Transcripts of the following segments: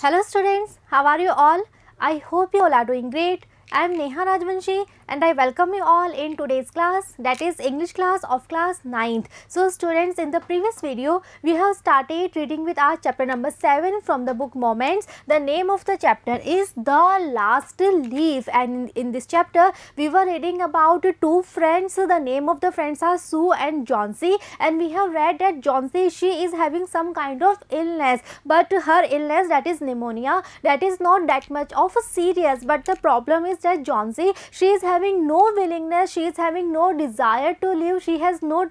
Hello students, how are you all? I hope you all are doing great. I am Neha Rajvanshi and I welcome you all in today's class, that is English class of class 9th. So students, in the previous video we have started reading with our chapter number 7 from the book Moments. The name of the chapter is The Last Leaf, and in this chapter we were reading about two friends. The name of the friends are Sue and Johnsy, and we have read that Johnsy, she is having some kind of illness, but her illness, that is pneumonia, that is not that much of a serious, but the problem is that Johnsy, she is having no willingness, she is having no desire to live, she has no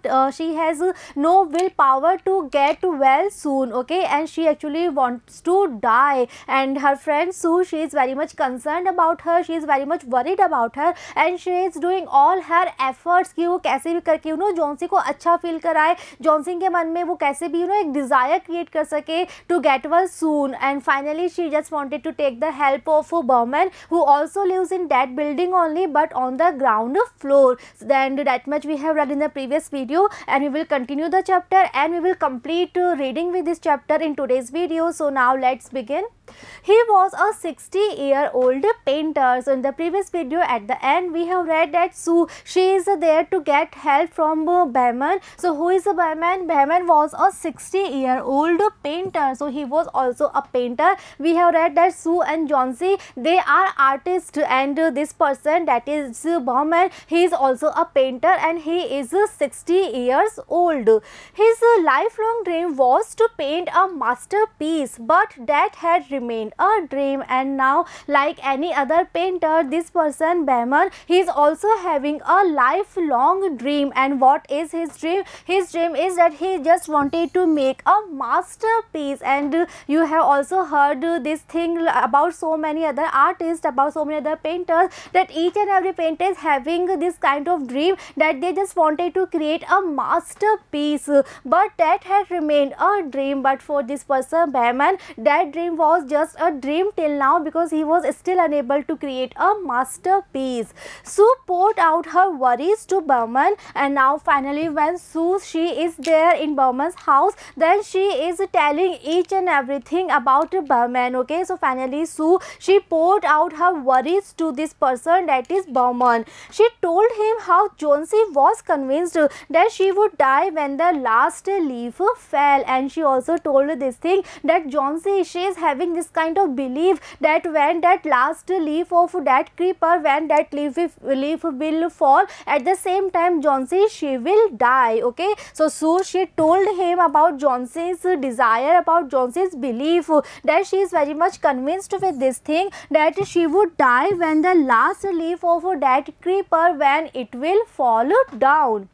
willpower to get well soon, okay, and she actually wants to die. And her friend Sue, she is very much concerned about her, she is very much worried about her, and she is doing all her efforts कि वो कैसे भी करके Johnsy को अच्छा feel कराए, Johnsy के मन में वो कैसे भी एक डिज़ायर क्रिएट कर सके to get well soon. And finally she just wanted to take the help of Bowman, who also lives in that building only, but on the ground floor. Then that much we have read in the previous video, and we will continue the chapter and we will complete reading with this chapter in today's video. So now let's begin. He was a 60-year-old painter. So in the previous video at the end we have read that Sue, she is there to get help from Behrman. So who is Behrman? Behrman was a 60-year-old painter. So he was also a painter. We have read that Sue and Johnsy, they are artists, and this person, that is Behrman, he is also a painter and he is 60 years old. His lifelong dream was to paint a masterpiece, but that had remained a dream. And now, like any other painter, this person Behrman, he is also having a lifelong dream. And what is his dream? His dream is that he just wanted to make a masterpiece. And you have also heard this thing about so many other artists, about so many other painters, that each and every painter is having this kind of dream that they just wanted to create a masterpiece, but that had remained a dream. But for this person Behrman, that dream was just a dream till now, because he was still unable to create a masterpiece. Sue poured out her worries to Behrman, and now finally when Sue, she is there in Behrman's house, then she is telling each and everything about Behrman, okay. So finally Sue, she poured out her worries to this person, that is Behrman. She told him how Johnsy was convinced that she would die when the last leaf fell, and she also told this thing that Johnsy, she is having this kind of belief that when that last leaf of that creeper, when that leaf will fall, at the same time Johnsy, she will die, okay. So Sue, she told him about Johnsy's desire, about Johnsy's belief, that she is very much convinced with this thing that she would die when the last leaf of that creeper, when it will fall down.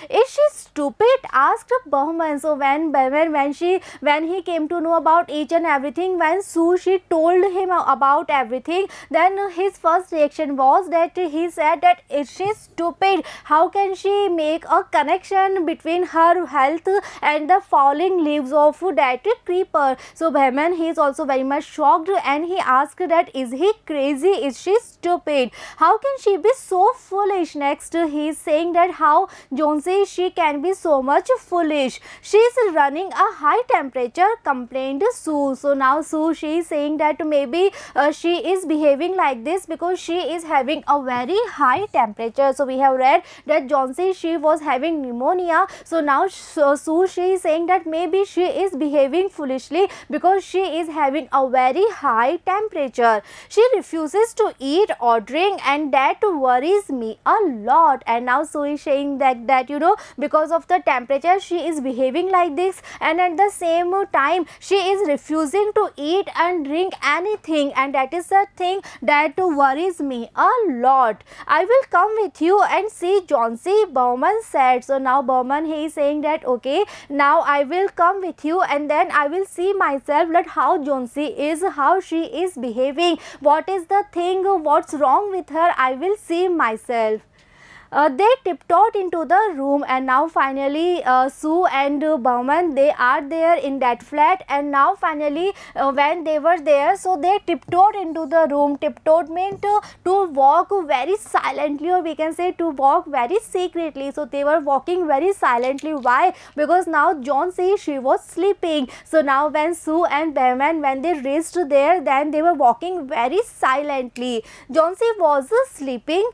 Is she stupid? Asked Behrman. So when he came to know about each and everything, when Sue, she told him about everything, then his first reaction was that he said that is she stupid? How can she make a connection between her health and the falling leaves of that creeper? So Behrman, he is also very much shocked, and he asked that is he crazy? Is she stupid? How can she be so foolish? Next he is saying that how Johnsy, she can be so much foolish. She is running a high temperature, complained Sue. So now Sue, she is saying that maybe she is behaving like this because she is having a very high temperature. So we have read that Johnsy, she was having pneumonia. So now Sue, she is saying that maybe she is behaving foolishly because she is having a very high temperature. She refuses to eat or drink, and that worries me a lot. And now Sue is saying that because of the temperature she is behaving like this, and at the same time she is refusing to eat and drink anything, and that is the thing that worries me a lot. I will come with you and see Johnsy, Behrman said. So now Behrman, he is saying that okay, now I will come with you and then I will see myself that how Johnsy is, how she is behaving, what is the thing, what's wrong with her, I will see myself. They tiptoed into the room, and now finally Sue and Bowman, they are there in that flat. And now finally when they were there, so they tiptoed into the room. Tiptoed meant to walk very silently, or we can say to walk very secretly. So they were walking very silently. Why? Because now Johnsy, she was sleeping. So now when Sue and Bowman, when they reached there, then they were walking very silently. Johnsy was sleeping.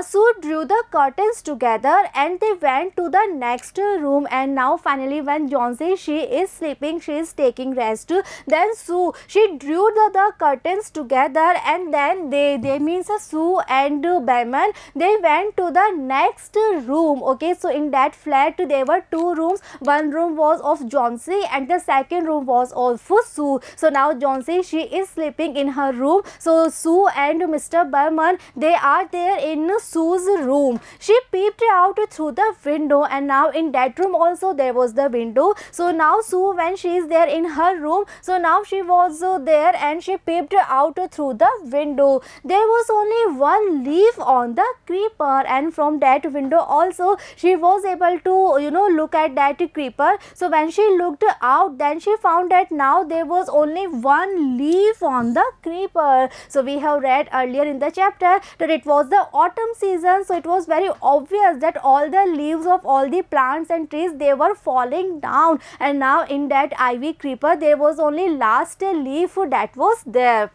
Sue drew the curtains together and they went to the next room. And now finally when Johnsy, she is sleeping, she is taking rest, then Sue, she drew the curtains together, and then they means Sue and Bowman, they went to the next room. Okay, so in that flat there were two rooms. One room was of Johnsy and the second room was of Sue. So now Johnsy, she is sleeping in her room. So Sue and Mr. Bowman, they are there in Sue's room. She peeped out through the window, and now in that room also there was the window. So now Sue, when she is there in her room, so now she was there and she peeped out through the window. There was only one leaf on the creeper, and from that window also she was able to look at that creeper. So when she looked out, then she found that now there was only one leaf on the creeper. So we have read earlier in the chapter that it was the autumn season, so it was very obvious that all the leaves of all the plants and trees, they were falling down, and now in that ivy creeper there was only last leaf that was there.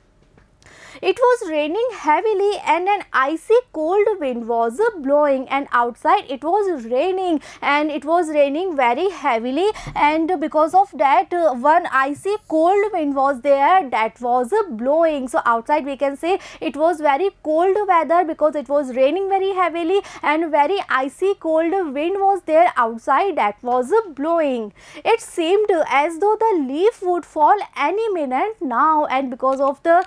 It was raining heavily and an icy cold wind was blowing, and outside it was raining, and it was raining very heavily, and because of that one icy cold wind was there that was blowing. So outside we can say it was very cold weather because it was raining very heavily and very icy cold wind was there outside that was blowing. It seemed as though the leaf would fall any minute now, and because of the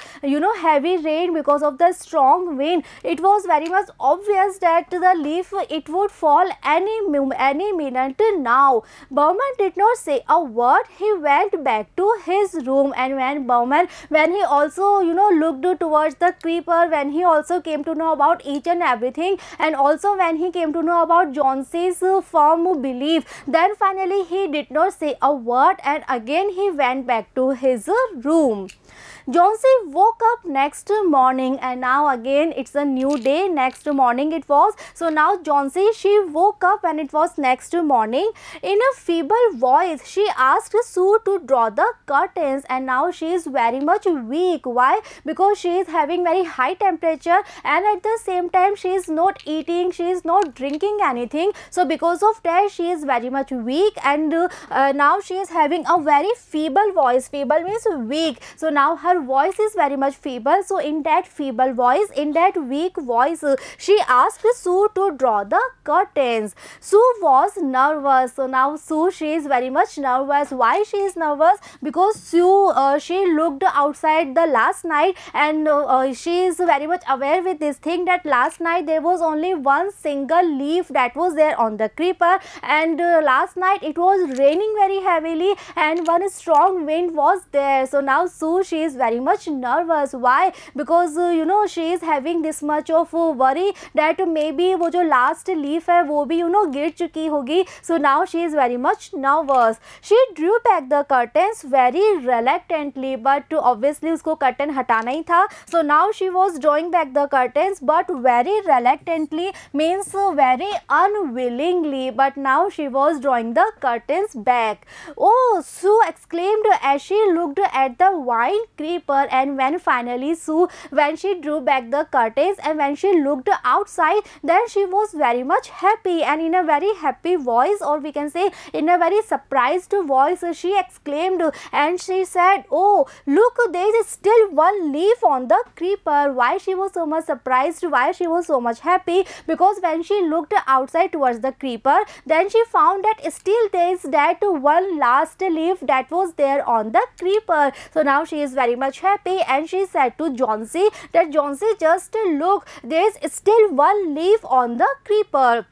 heavy rain, because of the strong wind, it was very much obvious that the leaf, it would fall any minute now. Bowman did not say a word. He went back to his room, and when Bowman, when he also looked towards the creeper, when he also came to know about each and everything, and also when he came to know about Johnsy's firm belief, then finally he did not say a word, and again he went back to his room. Johnsy woke up next morning, and now again it's a new day. Next morning it was. So now Johnsy, she woke up when it was next morning. In a feeble voice, she asked Sue to draw the curtains, and now she is very much weak. Why? Because she is having very high temperature, and at the same time she is not eating, she is not drinking anything. So because of that she is very much weak, and now she is having a very feeble voice. Feeble means weak. So now her voice is very much feeble. So in that feeble voice, in that weak voice, she asked Sue to draw the curtains. Sue was nervous. So now Sue, she is very much nervous. Why she is nervous? Because Sue, she looked outside the last night, and she is very much aware with this thing that last night there was only one single leaf that was there on the creeper, and last night it was raining very heavily and one strong wind was there. So now Sue, she is very much nervous. Why? Because she is having this much of worry that maybe वो जो last leaf है वो भी गिर चुकी होगी. So now she is very much nervous. She drew back the curtains very reluctantly, but obviously उसको curtain हटाना ही था. So now she was drawing back the curtains, but very reluctantly means very unwillingly, but now she was drawing the curtains back. Oh, Sue exclaimed as she looked at the vine creeper, and when finally Sue, when she drew back the curtains and when she looked outside, then she was very much happy, and in a very happy voice, or we can say in a very surprised voice, she exclaimed and she said, oh look, there is still one leaf on the creeper. Why she was so much surprised? Why she was so much happy? Because when she looked outside towards the creeper, then she found that still there is that one last leaf that was there on the creeper. So now she is very much happy, and she said to Johnsy that Johnsy, just look, there is still one leaf on the creeper.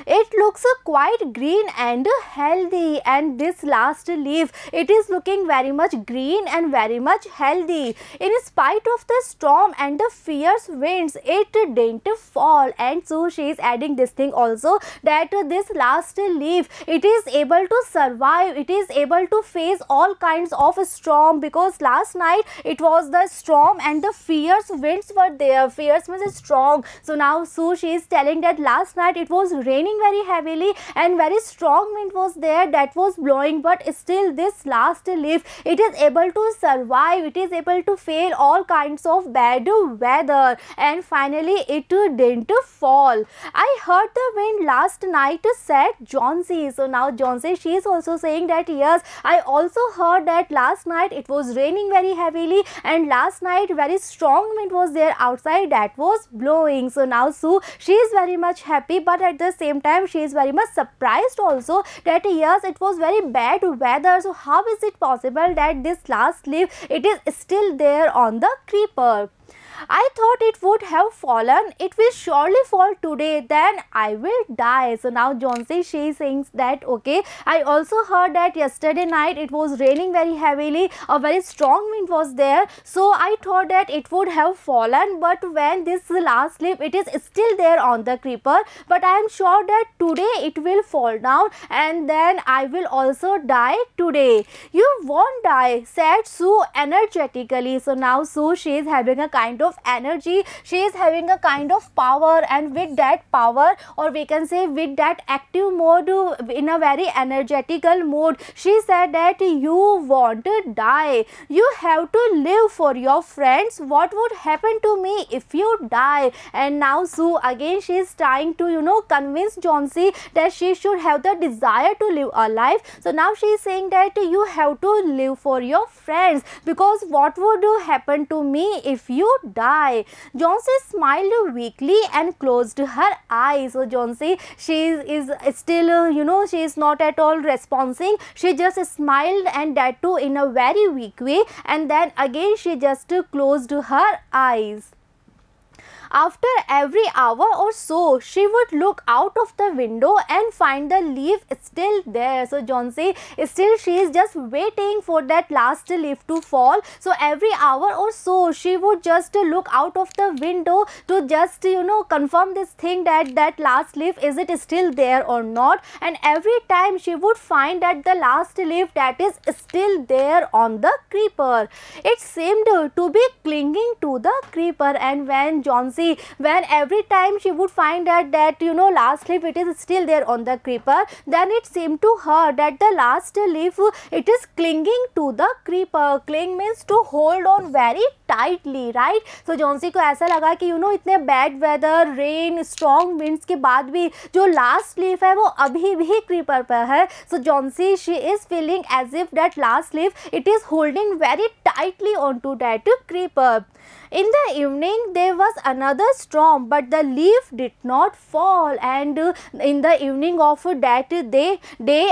It looks quite green and healthy, and this last leaf, it is looking very much green and very much healthy. In spite of the storm and the fierce winds, it didn't fall. And so she is adding this thing also, that this last leaf, it is able to survive, it is able to face all kinds of storm, because last night it was the storm and the fierce winds were there. Fierce means strong. So now Sue, she is telling that last night it was raining very heavily and very strong wind was there that was blowing, but still this last leaf, it is able to survive, it is able to face all kinds of bad weather, and finally it didn't fall. I heard the wind last night, said Johnsy. So now Johnsy, she is also saying that yes, I also heard that last night it was raining very heavily, and last night very strong wind was there outside that was blowing. So now Sue, she is very much happy, but at the same time she is very much surprised also that yes, it was very bad weather. So how is it possible that this last leaf, it is still there on the creeper? I thought it would have fallen. It will surely fall today. Then I will die. So now Johnsy, she thinks that okay, I also heard that yesterday night it was raining very heavily. A very strong wind was there. So I thought that it would have fallen. But when this last leaf, it is still there on the creeper. But I am sure that today it will fall down, and then I will also die today. You won't die, said Sue energetically. So now Sue, she is having a kind of energy, she is having a kind of power, and with that power, or we can say with that active mode, in a very energetical mood, she said that you won't die, you have to live for your friends. What would happen to me if you die? And now Sue, again she is trying to convince Johnsy that she should have the desire to live a life. So now she is saying that you have to live for your friends, because what would happen to me if you die? Johnsy smiled weakly and closed her eyes. So Johnsy, she is still, she is not at all responding. She just smiled, and that too in a very weak way, and then again she just closed her eyes. After every hour or so, she would look out of the window and find the leaf still there. So Johnsy, still she is just waiting for that last leaf to fall. So every hour or so, she would just look out of the window to just confirm this thing, that that last leaf, is it still there or not. And every time she would find that the last leaf, that is still there on the creeper. It seemed to be clinging to the creeper, and when Johnsy, when every time she would find that last leaf, it is still there on the creeper, then it seemed to her that the last leaf, it is clinging to the creeper. Cling means to hold on very tightly, right? So Johnsy को ऐसा लगा कि इतने bad weather, rain, strong winds के बाद भी जो last leaf है वो अभी भी creeper पर है. So Johnsy, she is feeling as if that last leaf, it is holding very tightly onto that creeper. In the evening, there was another storm, but the leaf did not fall. And in the evening of that day,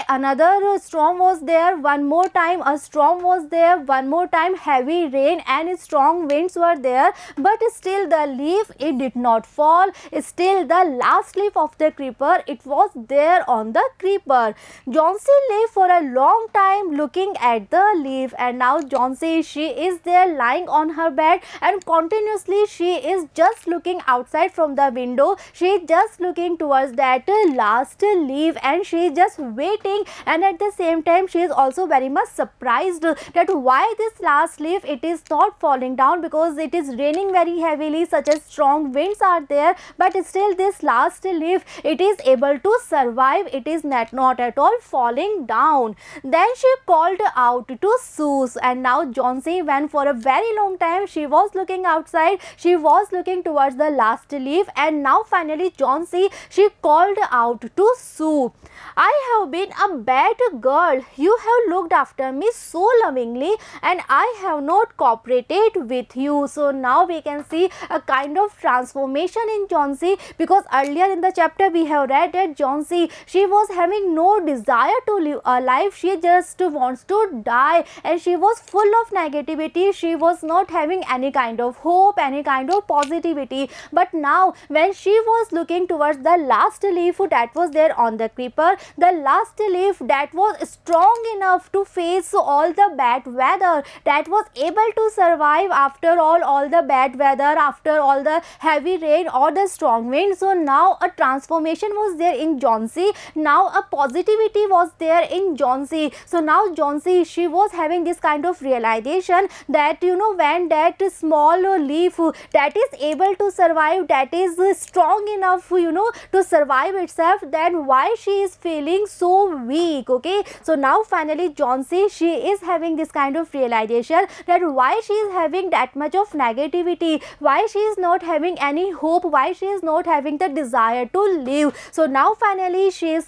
another storm was there. One more time, a storm was there. One more time, heavy rain and strong winds were there. But still, the leaf, it did not fall. Still, the last leaf of the creeper, it was there on the creeper. Johnsy lay for a long time looking at the leaf. And now Johnsy, she is there lying on her bed, and continuously she is just looking outside from the window. She is just looking towards that last leaf, and she is just waiting, and at the same time she is also very much surprised that why this last leaf, it is not falling down, because it is raining very heavily, such as strong winds are there, but still this last leaf, it is able to survive, it is not at all falling down. Then she called out to Sue, and now Johnsy, when for a very long time she was looking outside, she was looking towards the last leaf, and now finally Johnsy, she called out to Sue, I have been a bad girl. You have looked after me so lovingly, and I have not cooperated with you. So now we can see a kind of transformation in Johnsy, because earlier in the chapter we have read that Johnsy, she was having no desire to live a life. She just wants to die, and she was full of negativity. She was not having any kind of hope, any kind of positivity positivity. But now when she was looking towards the last leaf that was there on the creeper, the last leaf that was strong enough to face all the bad weather, that was able to survive after all the bad weather, after all the heavy rain or the strong wind. So now a transformation was there in Johnsy. Now a positivity was there in Johnsy. So now Johnsy, she was having this kind of realization that, you know, when that small leaf that is able to survive, that is strong enough, you know, to survive itself, then why she is feeling so weak? Okay, so now finally Johnsy, she is having this kind of realization that why she is having that much of negativity, why she is not having any hope, why she is not having the desire to live. So now finally she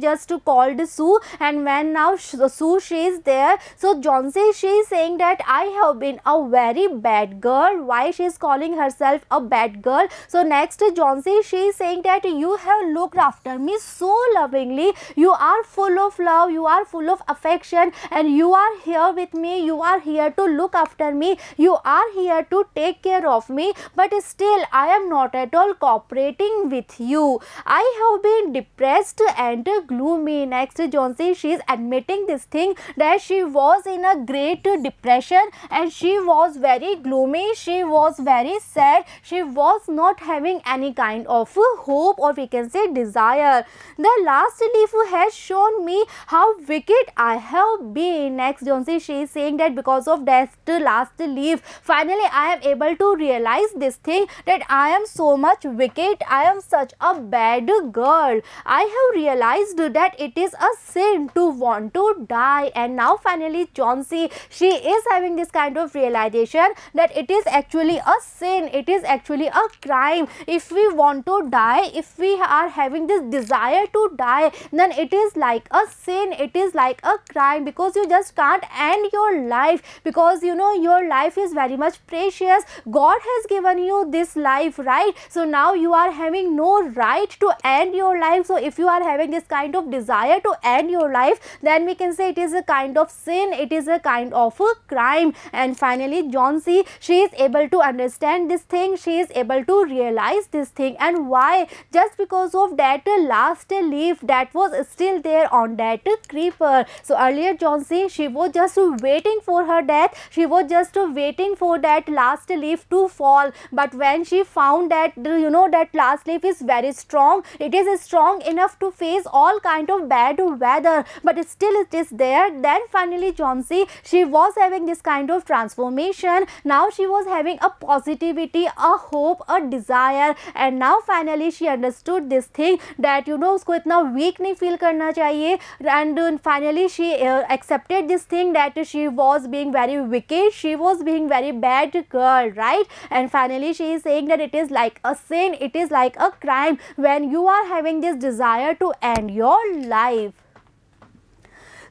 just called Sue, and when now Sue, she is there, so Johnsy, she is saying that I have been a very bad girl. Why she is calling herself a bad girl? So next Johnsy, she is saying that you have looked after me so lovingly, you are full of love, you are full of affection, and you are here with me, you are here to look after me, you are here to take care of me, but still I am not at all cooperating with you. I have been depressed and gloomy. Next Johnsy, she is admitting this thing that she was in a great depression and she was very gloomy, she was very sad, she was not having any kind of hope, or we can say desire. The last leaf has shown me how wicked I have been. Next Johnsy, she is saying that because of that last leaf, finally I am able to realize this thing that I am so much wicked, I am such a bad girl. I have realized that it is a sin to want to die. And now finally Johnsy, she is having this kind of realization that it is actually a sin, it is actually a crime. If we want to die, if we are having this desire to die, then it is like a sin, it is like a crime, because you just can't end your life, because you know your life is very much precious. God has given you this life, right? So now you are having no right to end your life. So if you are having this kind of desire to end your life, then we can say it is a kind of sin, it is a kind of a crime. And finally Johnsy, she is able to understand this thing, she is able to realize this thing. And why? Just because of that last leaf that was still there on that creeper. So earlier Johnsy, she was just waiting for her death, she was just waiting for that last leaf to fall. But when she found that, you know, that last leaf is very strong, it is strong enough to face all kind of bad weather, but still it is there, then finally Johnsy, she was having this kind of transformation. Now she was having a positivity, a hope, a desire. And now finally she understood this thing that, you know, उसको इतना weak नहीं feel करना चाहिए. And finally she accepted this thing that she was being very wicked, she was being very bad girl, right? And finally she is saying that it is like a sin, it is like a crime when you are having this desire to end your life.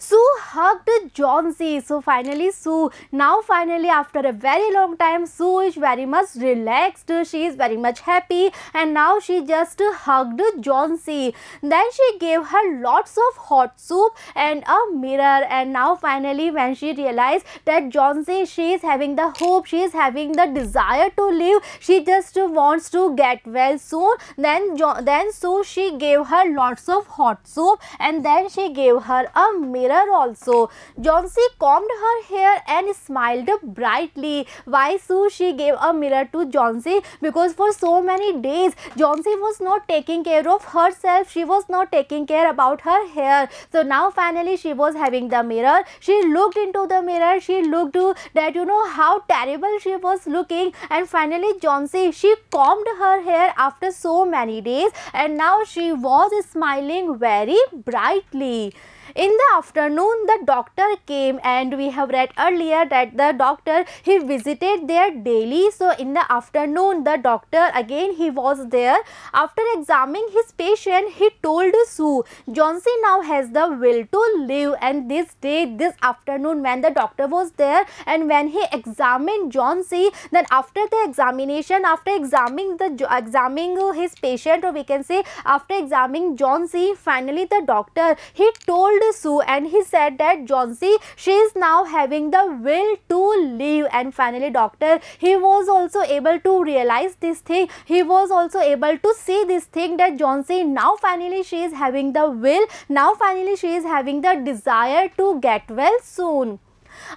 Sue hugged Johnsy. So finally Sue, now finally after a very long time, Sue is very much relaxed, she is very much happy, and now she just hugged Johnsy. Then she gave her lots of hot soup and a mirror. And now finally when she realized that Johnsy, she is having the hope, she is having the desire to live, she just wants to get well soon, then Sue, she gave her lots of hot soup, and then she gave her a mirror also. Johnsy combed her hair and smiled brightly. Why Sue, she gave a mirror to Johnsy? Because for so many days Johnsy was not taking care of herself, she was not taking care about her hair. So now finally she was having the mirror, she looked into the mirror, she looked that, you know, how terrible she was looking. And finally Johnsy, she combed her hair after so many days, and now she was smiling very brightly. In the afternoon, the doctor came, and we have read earlier that the doctor, he visited there daily. So in the afternoon, the doctor again, he was there. After examining his patient, he told Sue, Johnsy now has the will to live. And this day, this afternoon, when the doctor was there and when he examined Johnsy, then after the examination, after examining his patient, or we can say after examining Johnsy, finally the doctor, he told told Sue, and he said that Johnsy, she is now having the will to leave. And finally doctor, he was also able to realize this thing, he was also able to see this thing that Johnsy now finally she is having the will, now finally she is having the desire to get well soon.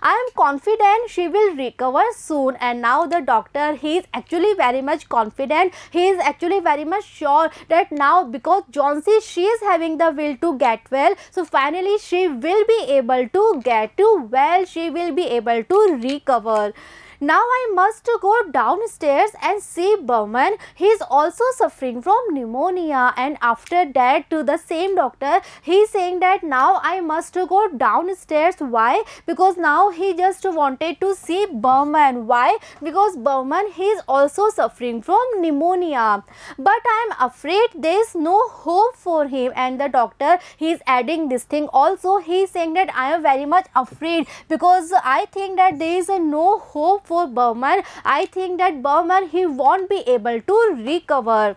I am confident she will recover soon. And now the doctor, he is actually very much confident, he is actually very much sure that now because Johnsy, she is having the will to get well, so finally she will be able to get well, she will be able to recover. Now I must go downstairs and see Burman. He is also suffering from pneumonia. And after that, to the same doctor, he is saying that now I must go downstairs. Why? Because now he just wanted to see Burman. Why? Because Burman, he is also suffering from pneumonia. But I am afraid there is no hope for him. And the doctor, he is adding this thing also. He is saying that I am very much afraid because I think that there is no hope for Burman. I think that Burman, he won't be able to recover.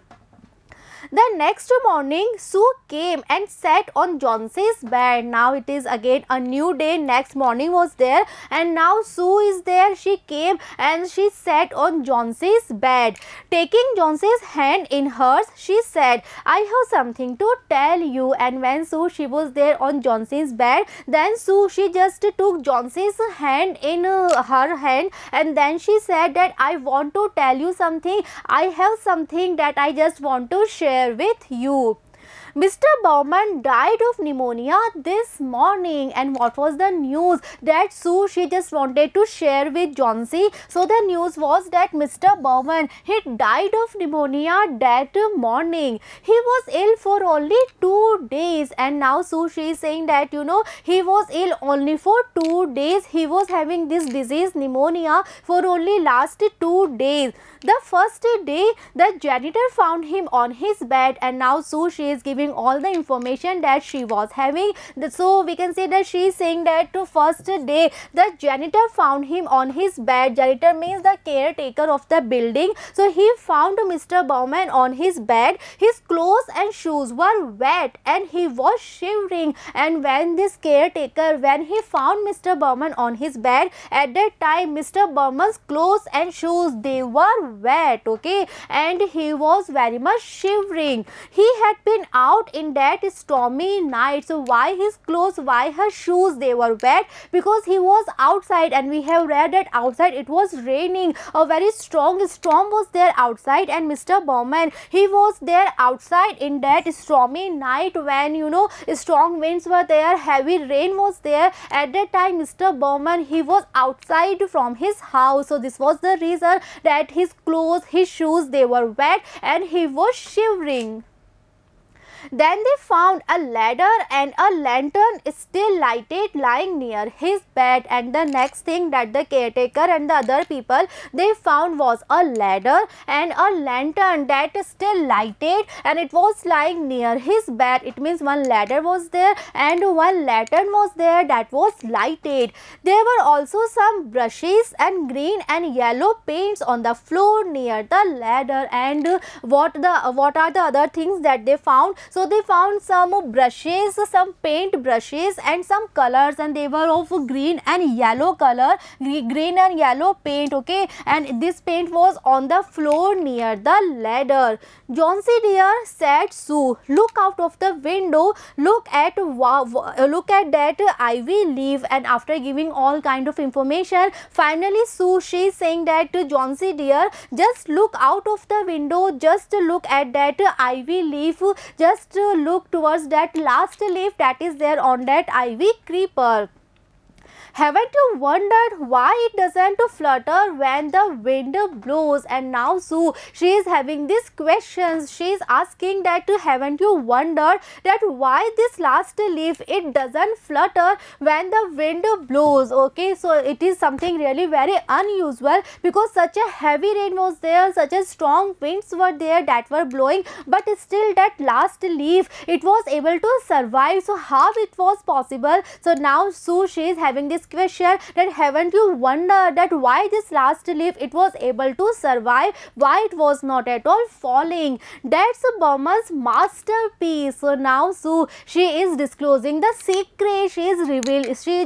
The next morning, Sue came and sat on Johnsy's bed. Now it is again a new day. Next morning was there, and now Sue is there. She came and she sat on Johnsy's bed. Taking Johnsy's hand in hers, she said, I have something to tell you. And when Sue, she was there on Johnsy's bed, then Sue, she just took Johnsy's hand in her hand, and then she said that I want to tell you something. I have something that I just want to share with you. Mr. Burman died of pneumonia this morning. And what was the news that Sue, she just wanted to share with Johnsy? So the news was that Mr. Burman, he died of pneumonia that morning. He was ill for only 2 days. And now Sue, she is saying that, you know, he was ill only for 2 days. He was having this disease pneumonia for only last 2 days. The first day, the janitor found him on his bed, and now Sue, she is giving all the information that she was having. So we can say that she is saying that to first day, the janitor found him on his bed. Janitor means the caretaker of the building. So he found Mr. Burman on his bed. His clothes and shoes were wet and he was shivering. And when this caretaker, when he found Mr. Burman on his bed, at that time Mr. Burman's clothes and shoes, they were wet, okay, and he was very much shivering. He had been out in that stormy night. So why his clothes, why her shoes, they were wet? Because he was outside, and we have read that outside it was raining. A very strong storm was there outside, and Mr. Burman, he was there outside in that stormy night when, you know, strong winds were there, heavy rain was there. At that time Mr. Burman, he was outside from his house. So this was the reason that his clothes, his shoes, they were wet and he was shivering. Then they found a ladder and a lantern still lighted lying near his bed. And the next thing that the caretaker and the other people, they found was a ladder and a lantern that is still lighted, and it was lying near his bed. It means one ladder was there and one lantern was there that was lighted. There were also some brushes and green and yellow paints on the floor near the ladder. And what are the other things that they found? So they found some brushes, some paint brushes and some colors, and they were of green and yellow color, green and yellow paint, okay, and this paint was on the floor near the ladder. Johnsy dear, said Sue, look out of the window, look at that ivy leaf. And after giving all kind of information, finally Sue, she is saying that to Johnsy dear, just look out of the window, just look at that ivy leaf, just look towards that last leaf that is there on that ivy creeper. Haven't you wondered why it doesn't flutter when the wind blows? And now Sue, she is having these questions. She is asking that haven't you wondered that why this last leaf, it doesn't flutter when the wind blows? Okay, so it is something really very unusual because such a heavy rain was there, such a strong winds were there that were blowing, but still that last leaf, it was able to survive. So how it was possible? So now Sue, she is having this question that haven't you wondered that why this last leaf it was able to survive, why it was not at all falling. That's Burman's masterpiece. So now Sue, she is disclosing the secret, she is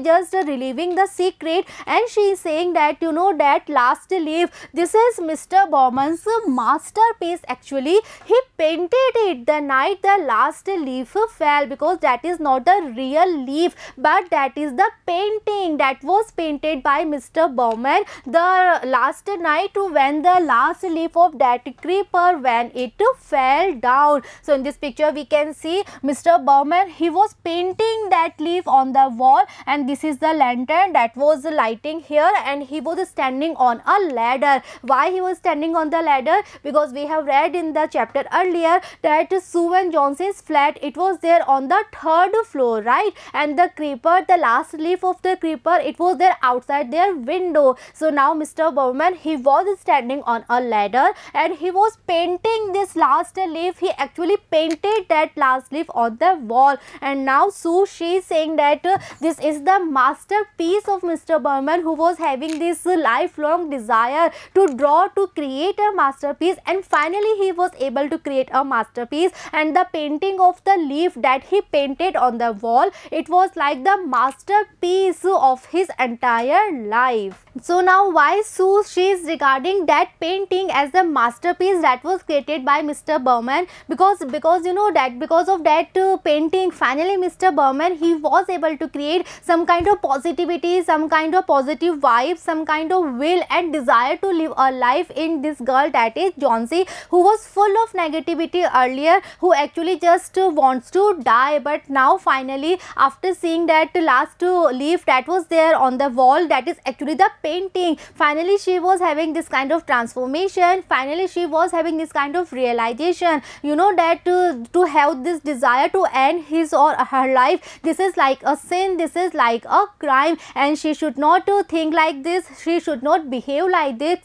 just relieving the secret, and she is saying that you know that last leaf, this is Mr. Burman's masterpiece. Actually he painted it the night the last leaf fell, because that is not the real leaf but that is the painting that was painted by Mr. Burman the last night when the last leaf of that creeper when it fell down. So in this picture we can see Mr. Burman, he was painting that leaf on the wall, and this is the lantern that was lighting here, and he was standing on a ladder. Why he was standing on the ladder? Because we have read in the chapter earlier that Sue and Johnson's flat, it was there on the 3rd floor, right? And the creeper, the last leaf of the creeper, it was there outside their window. So now Mr. Burman, he was standing on a ladder and he was painting this last leaf. He actually painted that last leaf on the wall, and now Sue, she is saying that this is the masterpiece of Mr. Burman, who was having this lifelong desire to draw, to create a masterpiece, and finally he was able to create a masterpiece. And the painting of the leaf that he painted on the wall, it was like the masterpiece of his entire life. So now why Sue, she is regarding that painting as the masterpiece that was created by Mr. Burman? Because you know that because of that painting, finally Mr. Burman, he was able to create some kind of positivity, some kind of positive vibes, some kind of will and desire to live a life in this girl, that is Johnsy, who was full of negativity earlier, who actually just wants to die. But now finally, after seeing that last leaf that was there on the wall, that is actually the painting, finally she was having this kind of transformation, finally she was having this kind of realization, you know, that to have this desire to end his or her life, this is like a sin, this is like a crime, and she should not think like this, she should not behave like this,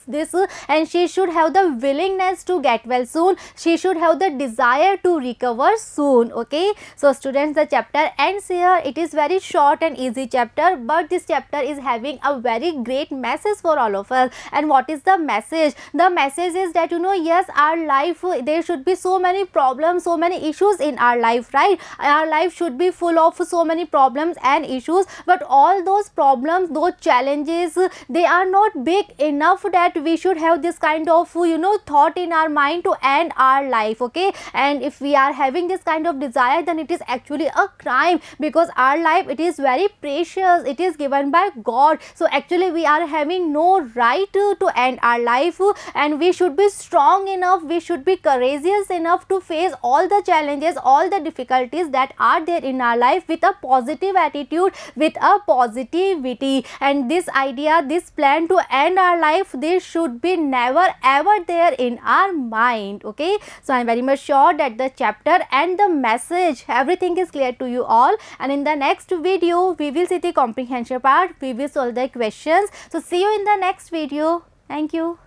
and she should have the willingness to get well soon, she should have the desire to recover soon. Okay, so students, the chapter ends here. It is very short and easy chapter, but this chapter is having a very great message for all of us. And what is the message? The message is that, you know, yes, our life, there should be so many problems, so many issues in our life, right? Our life should be full of so many problems and issues, but all those problems, those challenges, they are not big enough that we should have this kind of, you know, thought in our mind to end our life. Okay, and if we are having this kind of desire, then it is actually a crime, because our life, it is very precious, it is given by God. So actually we are having no right to end our life, and we should be strong enough, we should be courageous enough to face all the challenges, all the difficulties that are there in our life with a positive attitude, with a positivity. And this idea, this plan to end our life, this should be never ever there in our mind. Okay, so I am very much sure that the chapter and the message, everything is clear to you all, and in the next video we will see the comprehension part, we will solve the questions. So see you in the next video. Thank you.